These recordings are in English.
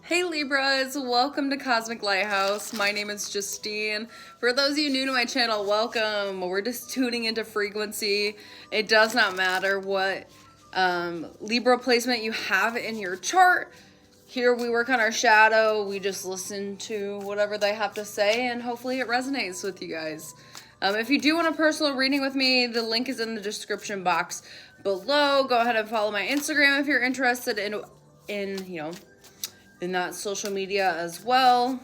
Hey Libras, welcome to Cosmic Lighthouse. My name is Justine. For those of you new to my channel, welcome. We're just tuning into frequency. It does not matter what Libra placement you have in your chart. Here we work on our shadow. We just listen to whatever they have to say and hopefully it resonates with you guys. If you do want a personal reading with me, the link is in the description box below. Go ahead and follow my Instagram if you're interested in that social media as well.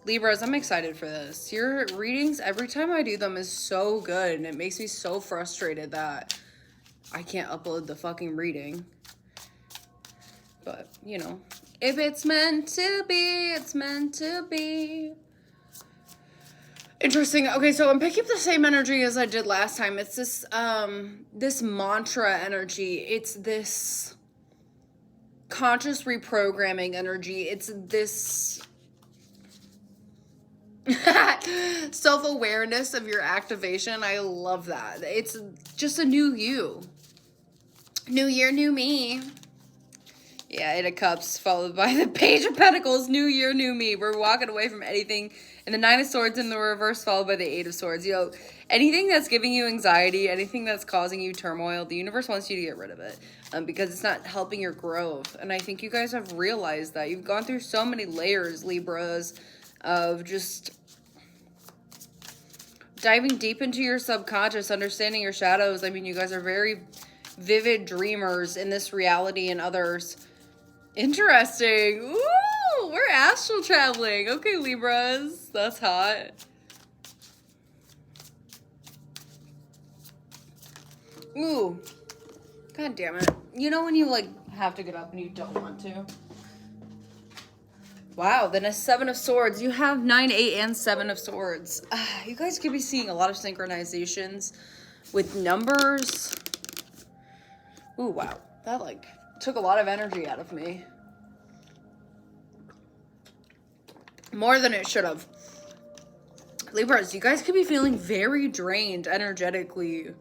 Libras, I'm excited for this. Your readings, every time I do them, is so good, and it makes me so frustrated that I can't upload the fucking reading. But, if it's meant to be, it's meant to be. Interesting. Okay, so I'm picking up the same energy as I did last time. It's this, this mantra energy. It's this conscious reprogramming energy. It's this self-awareness of your activation. I love that. It's just a new you. New year, new me. Yeah, Eight of Cups followed by the Page of Pentacles. New year, new me. We're walking away from anything. And the Nine of Swords in the reverse followed by the Eight of Swords. Anything that's giving you anxiety, anything that's causing you turmoil, the universe wants you to get rid of it. Because it's not helping your growth. And I think you guys have realized that. You've gone through so many layers, Libras, of just diving deep into your subconscious, understanding your shadows. I mean, you guys are very vivid dreamers in this reality and others. Interesting. Ooh, we're astral traveling. Okay, Libras. That's hot. Ooh. God damn it. You know when you, have to get up and you don't want to? Wow, then a Seven of Swords. You have 9, 8, and 7 of Swords. You guys could be seeing a lot of synchronizations with numbers. Ooh, wow. That, took a lot of energy out of me. More than it should have. Libras, you guys could be feeling very drained energetically.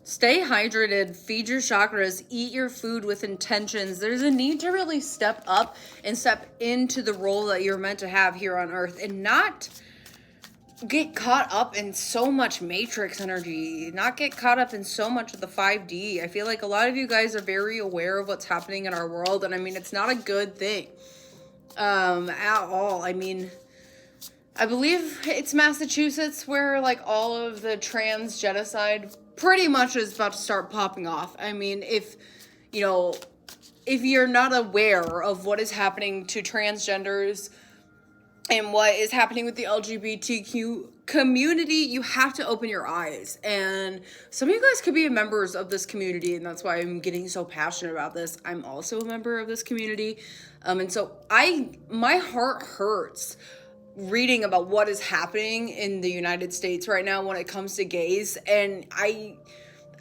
Stay hydrated, feed your chakras, eat your food with intentions. There's a need to really step up and step into the role that you're meant to have here on Earth and not get caught up in so much matrix energy, not get caught up in so much of the 5D. I feel like a lot of you guys are very aware of what's happening in our world, and I mean, it's not a good thing at all. I mean, I believe it's Massachusetts where all of the trans genocide pretty much is about to start popping off. I mean, if you're not aware of what is happening to transgenders and what is happening with the LGBTQ community, you have to open your eyes. And some of you guys could be members of this community, and that's why I'm getting so passionate about this. I'm also a member of this community. And so my heart hurts reading about what is happening in the United States right now when it comes to gays, and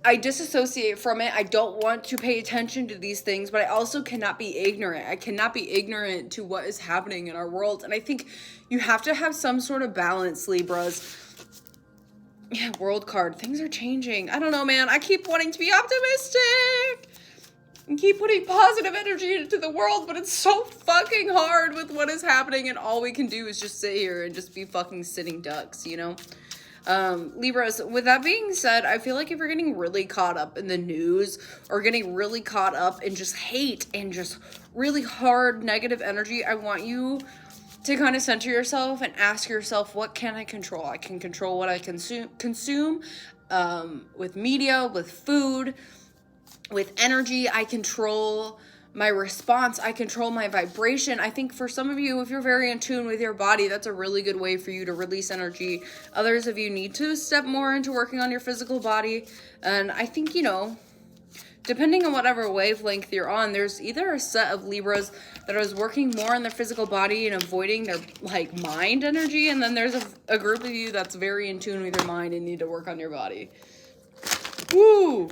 I disassociate from it. I don't want to pay attention to these things, but I also cannot be ignorant. I cannot be ignorant to what is happening in our world, and I think you have to have some sort of balance, Libras. Yeah, world card. Things are changing. I don't know, man. I keep wanting to be optimistic and keep putting positive energy into the world, but it's so fucking hard with what is happening, and all we can do is just sit here and just be fucking sitting ducks, Libras, with that being said, I feel like if you're getting really caught up in the news or getting really caught up in just hate and just really hard negative energy, I want you to kind of center yourself and ask yourself, what can I control? I can control what I consume with media, with food, with energy. I control my response. I control my vibration. I think for some of you, if you're very in tune with your body, that's a really good way for you to release energy. Others of you need to step more into working on your physical body. And I think, depending on whatever wavelength you're on, there's either a set of Libras that is working more on their physical body and avoiding their mind energy. And then there's a group of you that's very in tune with your mind and need to work on your body. Woo!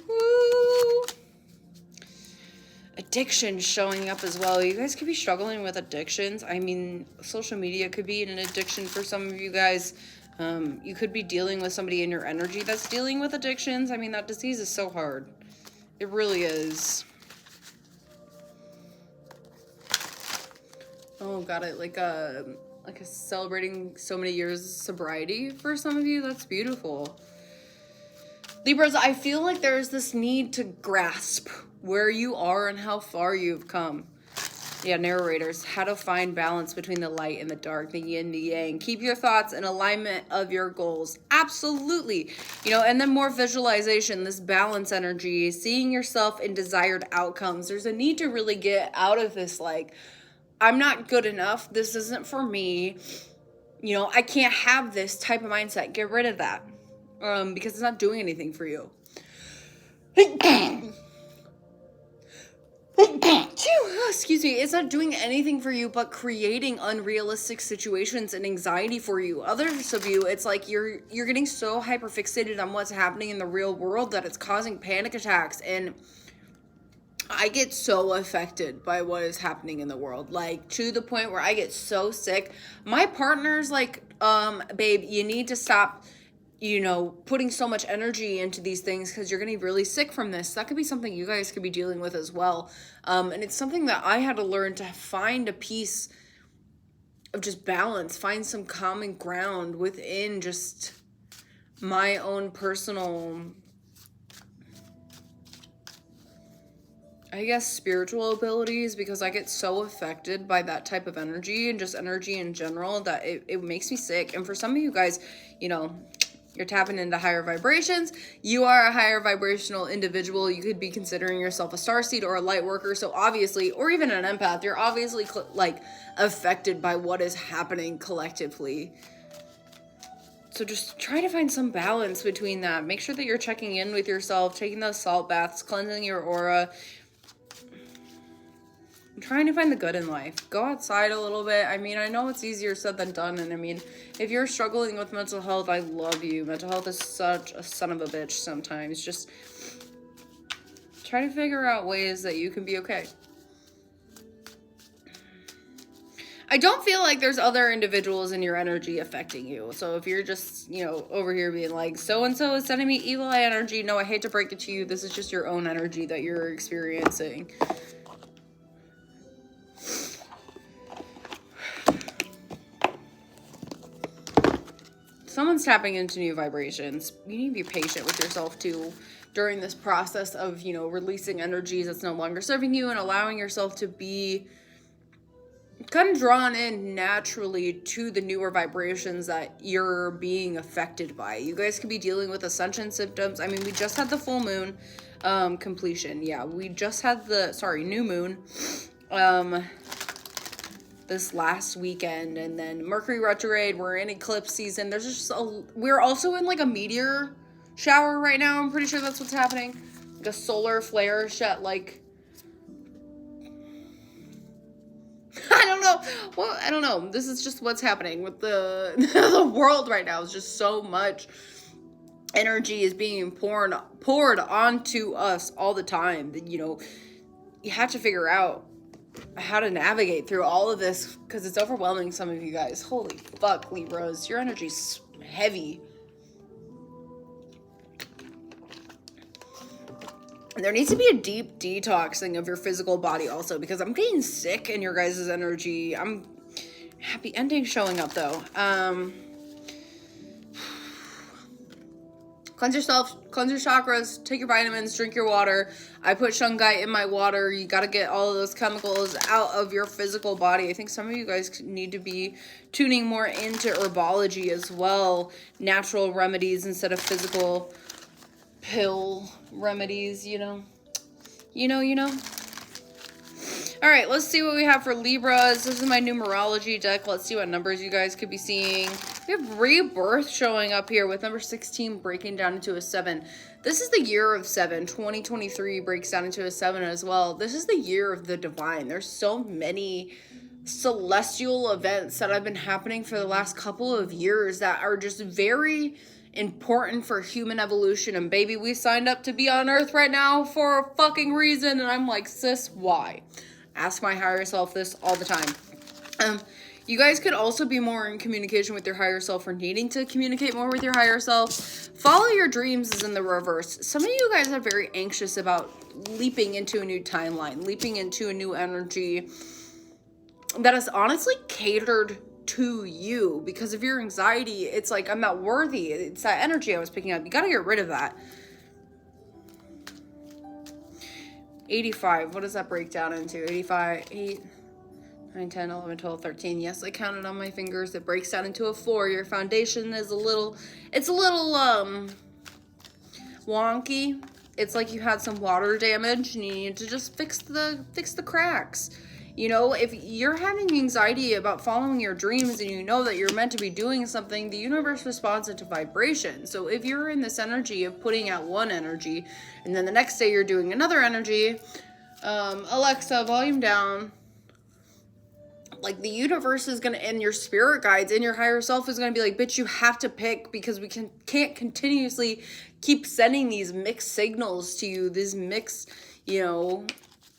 Woo! Addiction showing up as well. You guys could be struggling with addictions. I mean, social media could be an addiction for some of you guys. You could be dealing with somebody in your energy that's dealing with addictions. I mean, that disease is so hard. It really is. Oh, got it. Like a celebrating so many years of sobriety for some of you. That's beautiful. Libras, I feel like there's this need to grasp where you are and how far you've come. Yeah, narrators, how to find balance between the light and the dark, the yin, the yang. Keep your thoughts in alignment of your goals. Absolutely. You know, and then more visualization, this balance energy, seeing yourself in desired outcomes. There's a need to really get out of this, like, I'm not good enough. This isn't for me. You know, I can't have this type of mindset. Get rid of that. Because it's not doing anything for you. Excuse me, it's not doing anything for you but creating unrealistic situations and anxiety for you. Others of you, it's like you're getting so hyper fixated on what's happening in the real world that it's causing panic attacks. And I get so affected by what is happening in the world, like to the point where I get so sick. My partner's like, babe, you need to stop, you know, putting so much energy into these things because you're going to be really sick from this. That could be something you guys could be dealing with as well. And it's something that I had to learn to find a piece of just balance, find some common ground within just my own personal, I guess, spiritual abilities, because I get so affected by that type of energy and just energy in general that it makes me sick. And for some of you guys, you know, you're tapping into higher vibrations. You are a higher vibrational individual. You could be considering yourself a starseed or a light worker. So obviously, or even an empath, you're obviously like affected by what is happening collectively. So just try to find some balance between that. Make sure that you're checking in with yourself, taking those salt baths, cleansing your aura. I'm trying to find the good in life. Go outside a little bit. I mean, I know it's easier said than done. And I mean, if you're struggling with mental health, I love you. Mental health is such a son of a bitch sometimes. Just try to figure out ways that you can be okay. I don't feel like there's other individuals in your energy affecting you. So if you're just, you know, over here being like, so-and-so is sending me evil eye energy. No, I hate to break it to you. This is just your own energy that you're experiencing. Someone's tapping into new vibrations. You need to be patient with yourself too during this process of, you know, releasing energies that's no longer serving you and allowing yourself to be kind of drawn in naturally to the newer vibrations that you're being affected by. You guys could be dealing with ascension symptoms. I mean, we just had the full moon completion. Yeah, we just had the, new moon this last weekend, and then Mercury retrograde. We're in eclipse season. There's just we're also in like a meteor shower right now. I'm pretty sure that's what's happening. Like a solar flare shut, like I don't know. Well, I don't know. This is just what's happening with the the world right now. It's just so much energy is being poured onto us all the time. That, you know, you have to figure out how to navigate through all of this because it's overwhelming some of you guys. Holy fuck, Libras. Your energy's heavy. And there needs to be a deep detoxing of your physical body also, because I'm getting sick in your guys' energy. I'm happy ending showing up though. Cleanse yourself, cleanse your chakras, take your vitamins, drink your water. I put shungite in my water. You got to get all of those chemicals out of your physical body. I think some of you guys need to be tuning more into herbology as well. Natural remedies instead of physical pill remedies, you know. All right, let's see what we have for Libras. This is my numerology deck. Let's see what numbers you guys could be seeing. We have rebirth showing up here with number 16 breaking down into a 7. This is the year of 7. 2023 breaks down into a 7 as well. This is the year of the divine. There's so many celestial events that have been happening for the last couple of years that are just very important for human evolution. And baby, we signed up to be on Earth right now for a fucking reason. And I'm like, sis, why? Ask my higher self this all the time. You guys could also be more in communication with your higher self or needing to communicate more with your higher self. Follow your dreams is in the reverse. Some of you guys are very anxious about leaping into a new timeline, leaping into a new energy that is honestly catered to you because of your anxiety. It's like, I'm not worthy. It's that energy I was picking up. You got to get rid of that. 85. What does that break down into? 85, 8, 9, 10, 11, 12, 13. Yes, I counted on my fingers. It breaks down into a 4. Your foundation is it's a little wonky. It's like you had some water damage and you need to just fix the cracks. You know, if you're having anxiety about following your dreams and you know that you're meant to be doing something, the universe responds into vibration. So if you're in this energy of putting out one energy and then the next day you're doing another energy, Alexa, volume down. Like, the universe is going to, and your spirit guides and your higher self is going to be like, bitch, you have to pick, because we can't continuously keep sending these mixed signals to you, these mixed,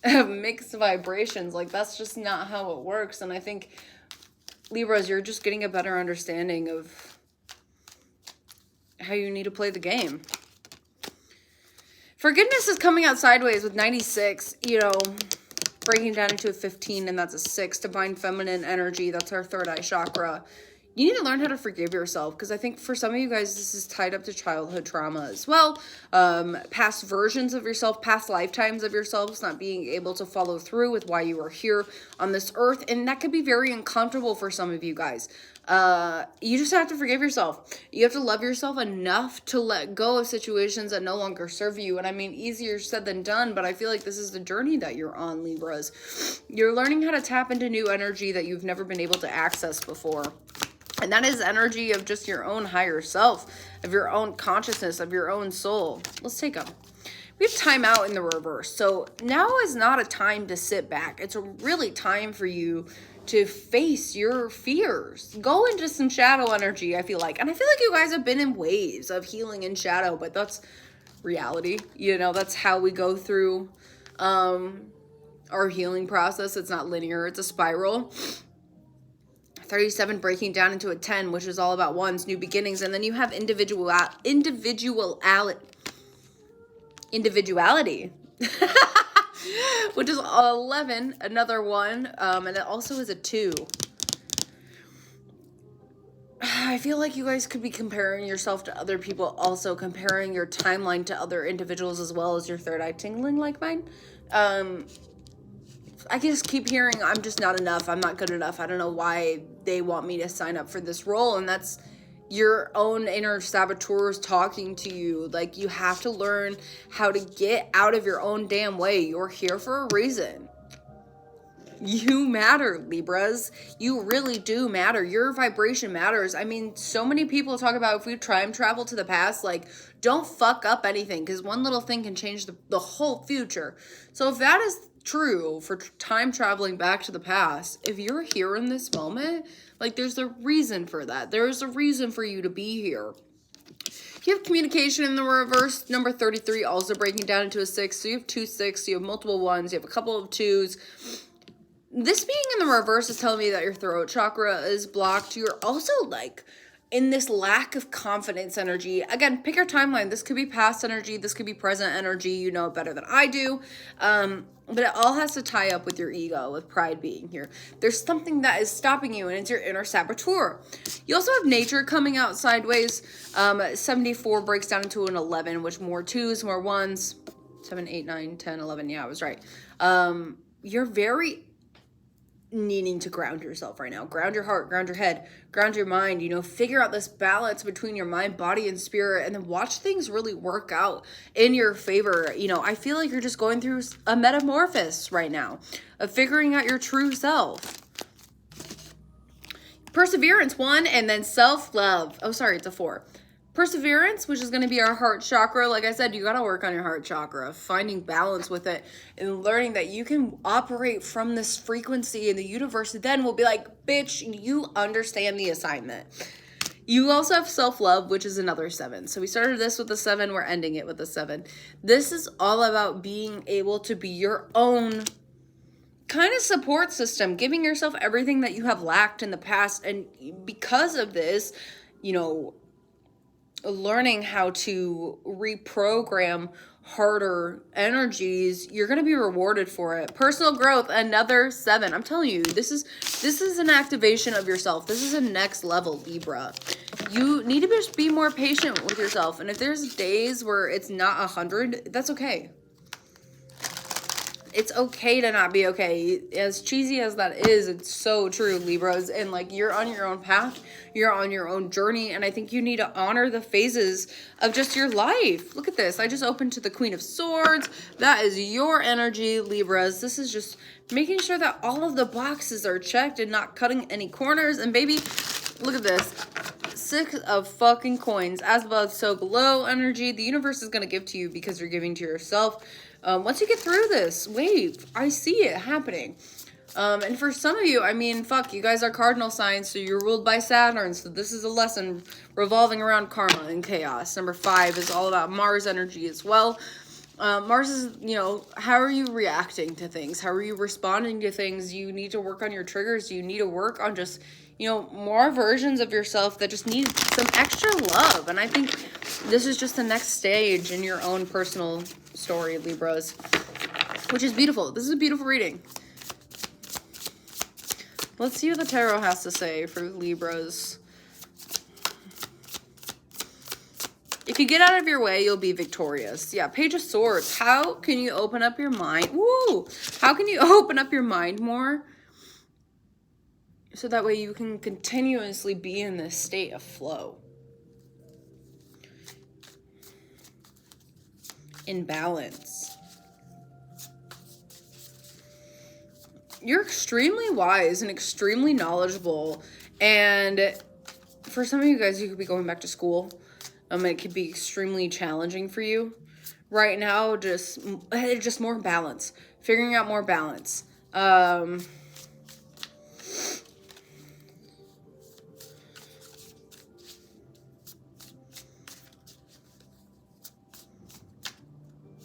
mixed vibrations. Like, that's just not how it works. And I think, Libras, you're just getting a better understanding of how you need to play the game. Forgiveness is coming out sideways with 96, breaking down into a 15, and that's a 6. Divine feminine energy, that's our third eye chakra. You need to learn how to forgive yourself, because I think for some of you guys, this is tied up to childhood trauma as well. Past versions of yourself, past lifetimes of yourselves, not being able to follow through with why you are here on this earth. And that could be very uncomfortable for some of you guys. You just have to forgive yourself. You have to love yourself enough to let go of situations that no longer serve you. And I mean, easier said than done, but I feel like this is the journey that you're on, Libras. You're learning how to tap into new energy that you've never been able to access before. And that is energy of just your own higher self, of your own consciousness, of your own soul. Let's take them. We have time out in the reverse. So now is not a time to sit back. It's a really time for you to face your fears. Go into some shadow energy, I feel like. And I feel like you guys have been in waves of healing in shadow, but that's reality. That's how we go through our healing process. It's not linear. It's a spiral. 37 breaking down into a 10, which is all about ones, new beginnings. And then you have individuality, which is 11, another one. And it also is a 2. I feel like you guys could be comparing yourself to other people, also comparing your timeline to other individuals, as well as your third eye tingling like mine. I just keep hearing, I'm just not enough. I'm not good enough. I don't know why they want me to sign up for this role. And that's your own inner saboteurs talking to you. Like, you have to learn how to get out of your own damn way. You're here for a reason. You matter, Libras. You really do matter. Your vibration matters. I mean, so many people talk about if we time travel to the past, like, don't fuck up anything, because one little thing can change the whole future. So if that is true for time traveling back to the past, if you're here in this moment, like, there's a reason for that. There's a reason for you to be here. You have communication in the reverse, number 33, also breaking down into a 6. So you have 2 6, you have multiple 1s, you have a couple of 2s. This being in the reverse is telling me that your throat chakra is blocked. You're also like in this lack of confidence energy. Again, pick your timeline. This could be past energy. This could be present energy. You know it better than I do. But it all has to tie up with your ego, with pride being here. There's something that is stopping you, and it's your inner saboteur. You also have nature coming out sideways. 74 breaks down into an 11, which more 2s, more 1s. 7, 8, 9, 10, 11. Yeah, I was right. You're very needing to ground yourself right now. Ground your heart, ground your head, ground your mind, figure out this balance between your mind, body, and spirit, and then watch things really work out in your favor. I feel like you're just going through a metamorphosis right now of figuring out your true self. Perseverance, 1, and then self-love. Oh, sorry, it's a 4. Perseverance, which is going to be our heart chakra. Like I said, you got to work on your heart chakra, finding balance with it and learning that you can operate from this frequency, and the universe then will be like, bitch, you understand the assignment. You also have self-love, which is another 7. So we started this with a 7. We're ending it with a 7. This is all about being able to be your own kind of support system, giving yourself everything that you have lacked in the past. And because of this, you know, learning how to reprogram harder energies, you're going to be rewarded for it. Personal growth, another 7. I'm telling you, this is an activation of yourself. This is a next level, Libra. You need to just be more patient with yourself. And if there's days where it's not 100, that's okay. It's okay to not be okay. As cheesy as that is, it's so true, Libras. And like, you're on your own path. You're on your own journey. And I think you need to honor the phases of just your life. Look at this. I just opened to the Queen of Swords. That is your energy, Libras. This is just making sure that all of the boxes are checked and not cutting any corners. And baby, look at this. 6 of fucking coins. As above, so below energy. The universe is going to give to you because you're giving to yourself. Once you get through this wave, I see it happening. And for some of you, I mean, fuck, you guys are cardinal signs, so you're ruled by Saturn. So this is a lesson revolving around karma and chaos. Number 5 is all about Mars energy as well. Mars is, you know, how are you reacting to things? How are you responding to things? You need to work on your triggers. You need to work on just, you know, more versions of yourself that just need some extra love. And I think this is just the next stage in your own personal story, Libras, which is beautiful. This is a beautiful reading. Let's see what the tarot has to say for Libras. If you get out of your way, you'll be victorious. Yeah, Page of Swords. How can you open up your mind? Woo! How can you open up your mind more? So that way you can continuously be in this state of flow. In balance. You're extremely wise and extremely knowledgeable, and for some of you guys, you could be going back to school. It could be extremely challenging for you right now. Just more balance, figuring out more balance.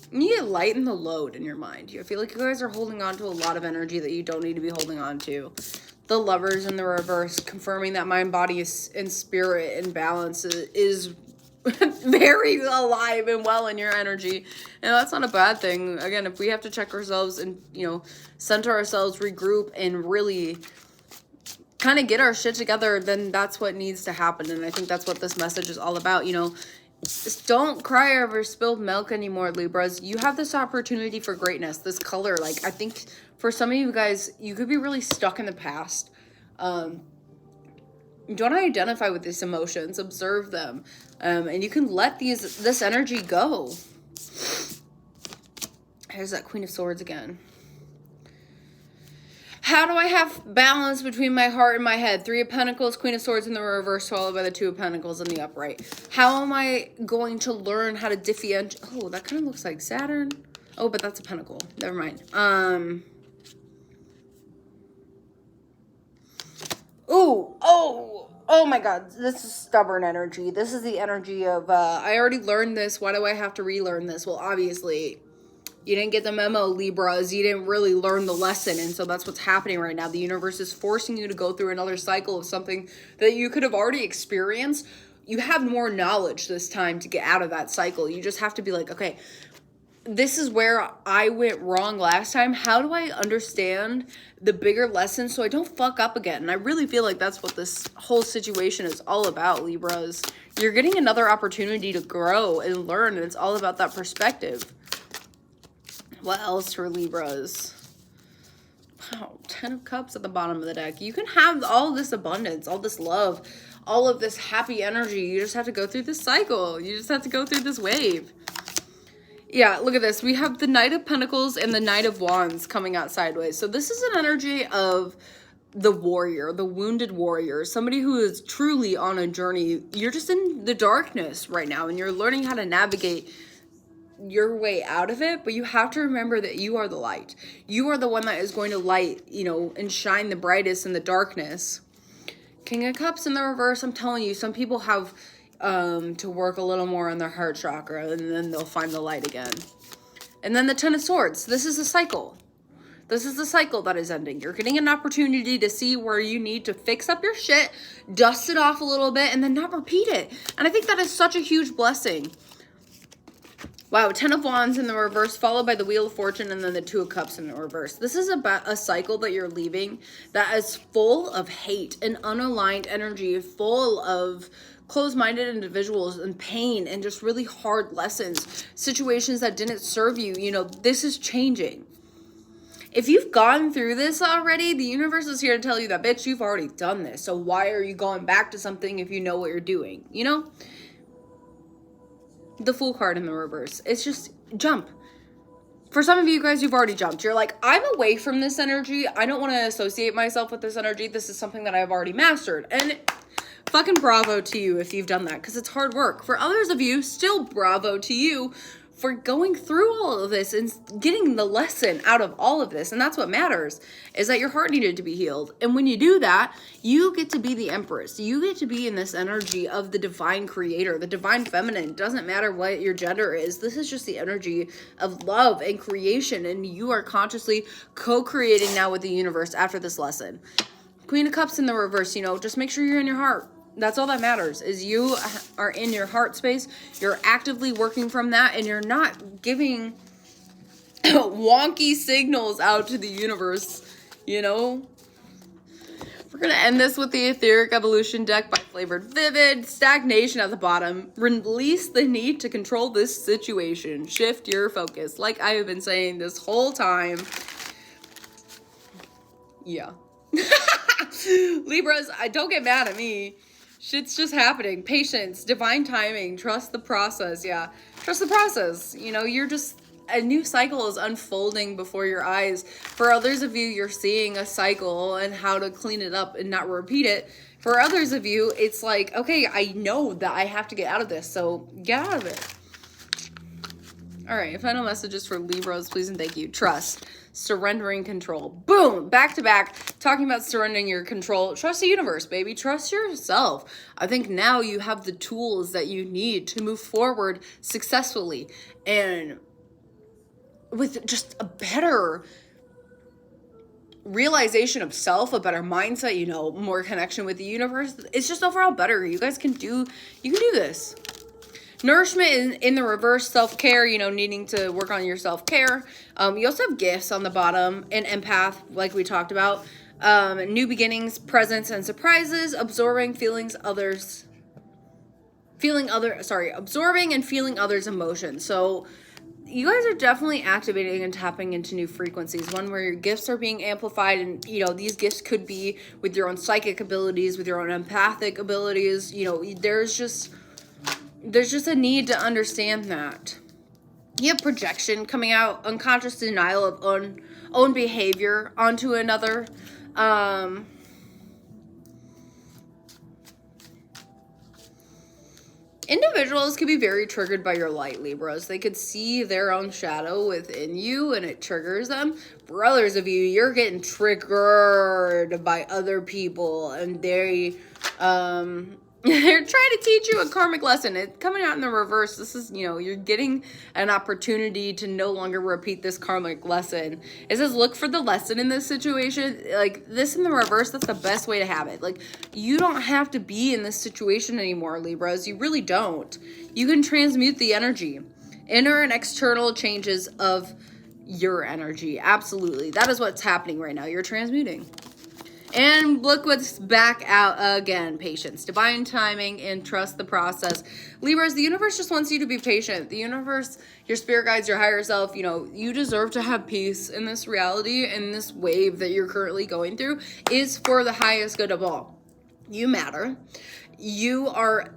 You need to lighten the load in your mind. I feel like you guys are holding on to a lot of energy that you don't need to be holding on to. The Lovers in the reverse, confirming that mind, body, and spirit in balance is very alive and well in your energy. And that's not a bad thing. Again, if we have to check ourselves and, you know, center ourselves, regroup, and really kind of get our shit together, then that's what needs to happen. And I think that's what this message is all about, you know. Just don't cry over spilled milk anymore, Libras. You have this opportunity for greatness, this color. Like, I think for some of you guys, you could be really stuck in the past. Don't identify with these emotions, observe them. And you can let this energy go. Here's that Queen of Swords again. How do I have balance between my heart and my head? 3 of Pentacles, Queen of Swords in the reverse, followed by the 2 of Pentacles in the upright. How am I going to learn how to differentiate? Oh, that kind of looks like Saturn. Oh, but that's a pentacle. Never mind. Oh my God. This is stubborn energy. This is the energy of, I already learned this. Why do I have to relearn this? Well, obviously, you didn't get the memo, Libras. You didn't really learn the lesson. And so that's what's happening right now. The universe is forcing you to go through another cycle of something that you could have already experienced. You have more knowledge this time to get out of that cycle. You just have to be like, okay, this is where I went wrong last time. How do I understand the bigger lesson so I don't fuck up again? And I really feel like that's what this whole situation is all about, Libras. You're getting another opportunity to grow and learn, and it's all about that perspective. What else for Libras? Wow, 10 of Cups at the bottom of the deck. You can have all this abundance, all this love, all of this happy energy. You just have to go through this cycle. You just have to go through this wave. Yeah, look at this. We have the Knight of Pentacles and the Knight of Wands coming out sideways. So this is an energy of the warrior, the wounded warrior, somebody who is truly on a journey. You're just in the darkness right now, and you're learning how to navigate your way out of it, but you have to remember that you are the light. You are the one that is going to light, you know, and shine the brightest in the darkness. King of Cups in the reverse. I'm telling you, some people have to work a little more on their heart chakra, and then they'll find the light again. And then the 10 of Swords. This is a cycle. This is the cycle that is ending. You're getting an opportunity to see where you need to fix up your shit, dust it off a little bit, and then not repeat it. And I think that is such a huge blessing. Wow, 10 of Wands in the reverse, followed by the Wheel of Fortune, and then the 2 of Cups in the reverse. This is about a cycle that you're leaving that is full of hate and unaligned energy, full of closed-minded individuals and pain and just really hard lessons, situations that didn't serve you. You know, this is changing. If you've gone through this already, the universe is here to tell you that, bitch, you've already done this. So why are you going back to something if you know what you're doing? You know? The Fool card in the reverse. It's just jump. For some of you guys, you've already jumped. You're like, I'm away from this energy. I don't want to associate myself with this energy. This is something that I've already mastered. And fucking bravo to you if you've done that, because it's hard work. For others of you, still bravo to you for going through all of this and getting the lesson out of all of this. And that's what matters, is that your heart needed to be healed. And when you do that, you get to be the Empress. You get to be in this energy of the divine creator, the divine feminine. Doesn't matter what your gender is. This is just the energy of love and creation. And you are consciously co-creating now with the universe after this lesson. Queen of Cups in the reverse, you know, just make sure you're in your heart. That's all that matters, is you are in your heart space. You're actively working from that, and you're not giving wonky signals out to the universe, you know? We're going to end this with the Etheric Evolution deck by Flavored Vivid. Stagnation at the bottom. Release the need to control this situation. Shift your focus. Like I have been saying this whole time. Yeah. Libras, don't get mad at me. Shit's just happening. Patience, divine timing, trust the process. Yeah, trust the process. You know, you're just, a new cycle is unfolding before your eyes. For others of you, you're seeing a cycle and how to clean it up and not repeat it. For others of you, it's like, okay, I know that I have to get out of this, so get out of it. All right, final messages for Libras, please and thank you. Trust. Surrendering control. Boom! Back to back, talking about surrendering your control. Trust the universe, baby. Trust yourself. I think now you have the tools that you need to move forward successfully and with just a better realization of self, a better mindset, you know, more connection with the universe. It's just overall better. You guys can do this. Nourishment in the reverse, self-care, you know, needing to work on your self-care. You also have gifts on the bottom, an empath, like we talked about. New beginnings, presents, and surprises. Absorbing and feeling others' emotions. So you guys are definitely activating and tapping into new frequencies. One where your gifts are being amplified, and, you know, these gifts could be with your own psychic abilities, with your own empathic abilities. You know, there's just a need to understand that. You have projection coming out, unconscious denial of own behavior onto another. Individuals can be very triggered by your light, Libras. They could see their own shadow within you and it triggers them. For others of you, you're getting triggered by other people and they're trying to teach you a karmic lesson. It's coming out in the reverse. This is, you know, you're getting an opportunity to no longer repeat this karmic lesson. It says, look for the lesson in this situation. Like, this in the reverse, that's the best way to have it. Like, you don't have to be in this situation anymore, Libras. You really don't. You can transmute the energy. Inner and external changes of your energy. Absolutely. That is what's happening right now. You're transmuting. And look what's back out again. Patience, divine timing, and trust the process. Libras, the universe just wants you to be patient. The universe, your spirit guides, your higher self, you know, you deserve to have peace in this reality, and this wave that you're currently going through is for the highest good of all. You matter. You are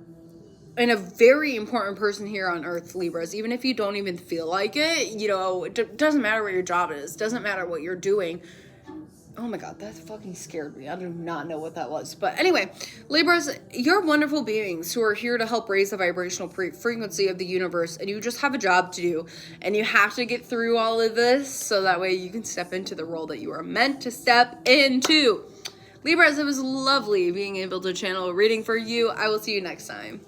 a very important person here on Earth, Libras. Even if you don't even feel like it, you know, it doesn't matter what your job is. Doesn't matter what you're doing. Oh my God, that fucking scared me. I do not know what that was. But anyway, Libras, you're wonderful beings who are here to help raise the vibrational frequency of the universe. And you just have a job to do. And you have to get through all of this so that way you can step into the role that you are meant to step into. Libras, it was lovely being able to channel a reading for you. I will see you next time.